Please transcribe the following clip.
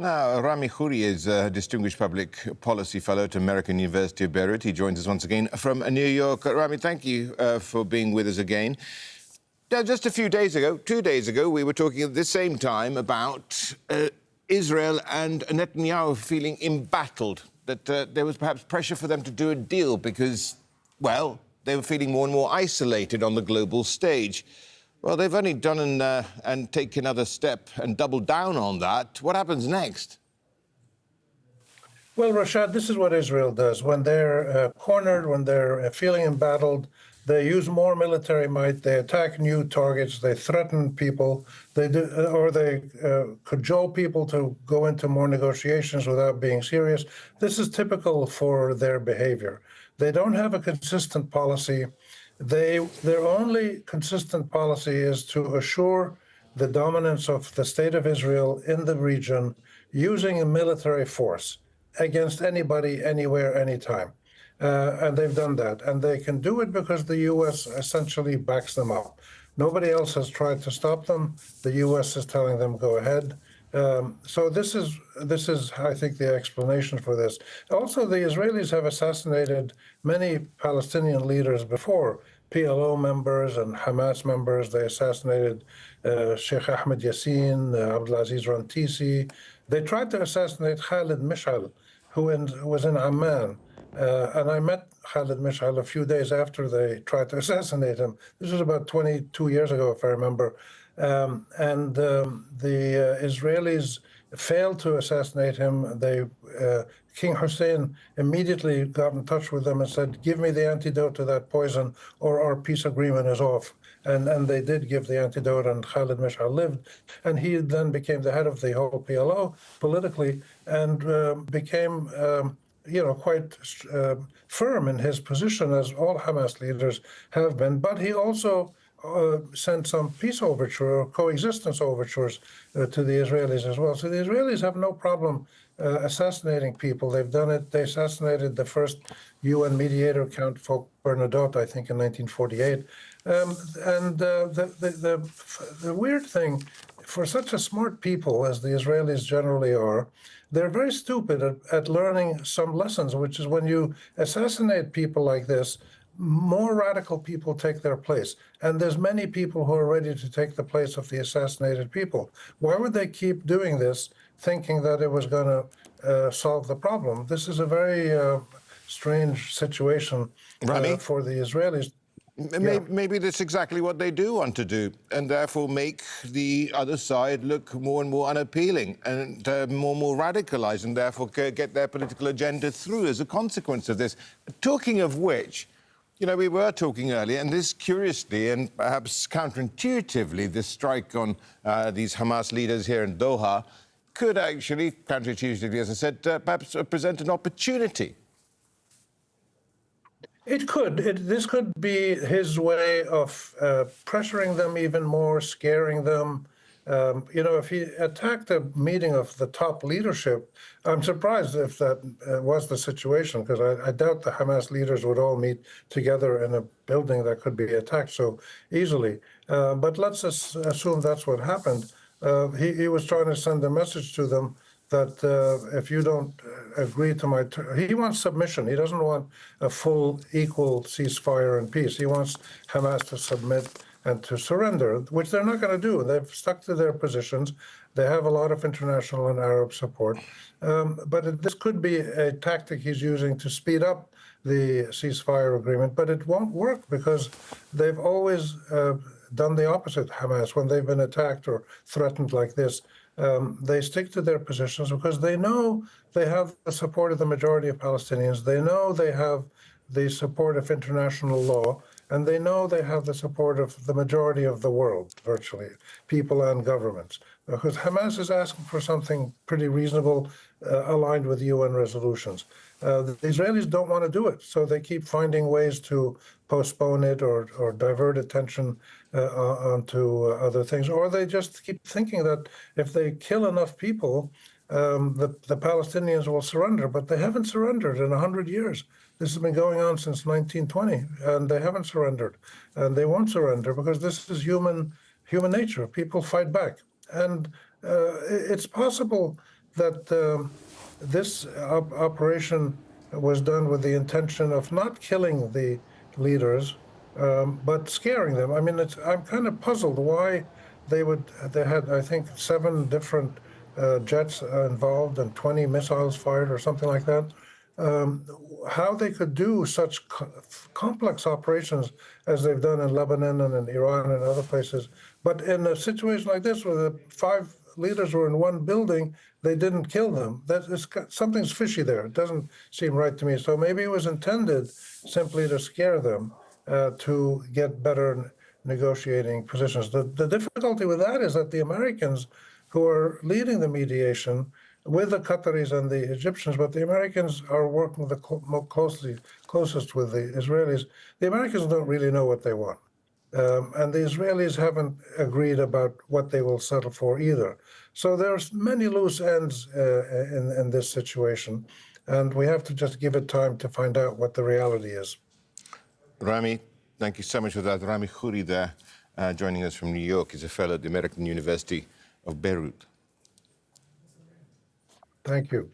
Now, Rami Khouri is a distinguished public policy fellow at American University of Beirut. He joins us once again from New York. Rami, thank you for being with us again. Now, just a few days ago, 2 days ago, we were talking at the same time about Israel and Netanyahu feeling embattled, that there was perhaps pressure for them to do a deal because, well, they were feeling more and more isolated on the global stage. Well, they've only done and taken another step and doubled down on that. What happens next? Well, Rashad, this is what Israel does. When they're cornered, when they're feeling embattled, they use more military might. They attack new targets. They threaten people. They cajole people to go into more negotiations without being serious. This is typical for their behavior. They don't have a consistent policy. Their only consistent policy is to assure the dominance of the state of Israel in the region using a military force against anybody, anywhere, anytime. And they've done that. And they can do it because the U.S. essentially backs them up. Nobody else has tried to stop them. The U.S. is telling them, go ahead. So this is, I think, the explanation for this. Also, the Israelis have assassinated many Palestinian leaders before, PLO members and Hamas members. They assassinated Sheikh Ahmed Yassin, Abdulaziz Rantisi. They tried to assassinate Khalid Mishal, who was in Amman. And I met Khalid Mishal a few days after they tried to assassinate him. This was about 22 years ago, if I remember. The Israelis failed to assassinate him. King Hussein immediately got in touch with them and said, give me the antidote to that poison or our peace agreement is off. And they did give the antidote, and Khalid Mishal lived. And he then became the head of the whole PLO politically and became quite firm in his position, as all Hamas leaders have been. But he also sent some peace overture or coexistence overtures to the Israelis as well. So the Israelis have no problem assassinating people. They've done it. They assassinated the first UN mediator, Count Folk Bernadotte, I think, in 1948. The weird thing, for such a smart people as the Israelis generally are, they're very stupid at learning some lessons, which is when you assassinate people like this, more radical people take their place. And there's many people who are ready to take the place of the assassinated people. Why would they keep doing this, thinking that it was going to solve the problem? This is a very strange situation for the Israelis. Maybe that's exactly what they do want to do, and therefore make the other side look more and more unappealing and more radicalized, and therefore get their political agenda through as a consequence of this. Talking of which, we were talking earlier, and this curiously and perhaps counterintuitively, this strike on these Hamas leaders here in Doha could actually, counterintuitively, as I said, perhaps present an opportunity. It could. This could be his way of pressuring them even more, scaring them. If he attacked a meeting of the top leadership, I'm surprised if that was the situation, because I doubt the Hamas leaders would all meet together in a building that could be attacked so easily. But let's assume that's what happened. He was trying to send a message to them that if you don't agree to my he wants submission. He doesn't want a full, equal ceasefire and peace. He wants Hamas to submit and to surrender, which they're not going to do. They've stuck to their positions. They have a lot of international and Arab support. But this could be a tactic he's using to speed up the ceasefire agreement. But it won't work because they've always done the opposite, Hamas, when they've been attacked or threatened like this. They stick to their positions because they know they have the support of the majority of Palestinians. They know they have the support of international law, and they know they have the support of the majority of the world, virtually, people and governments. Because Hamas is asking for something pretty reasonable, aligned with UN resolutions. The Israelis don't want to do it, so they keep finding ways to postpone it or divert attention onto other things. Or they just keep thinking that if they kill enough people, the Palestinians will surrender. But they haven't surrendered in 100 years. This has been going on since 1920, and they haven't surrendered. And they won't surrender because this is human nature. People fight back. And it's possible that this operation was done with the intention of not killing the leaders, but scaring them. I mean, I'm kind of puzzled why they had, I think, 7 different jets involved and 20 missiles fired or something like that. How they could do such complex operations as they've done in Lebanon and in Iran and other places. But in a situation like this, where the 5 leaders were in one building, they didn't kill them. Something's fishy there. It doesn't seem right to me. So maybe it was intended simply to scare them to get better negotiating positions. The difficulty with that is that the Americans, who are leading the mediation with the Qataris and the Egyptians, but the Americans are working closest with the Israelis. The Americans don't really know what they want. And the Israelis haven't agreed about what they will settle for either. So there's many loose ends in this situation, and we have to just give it time to find out what the reality is. Rami, thank you so much for that. Rami Khouri there, joining us from New York. He's a fellow at the American University of Beirut. Thank you.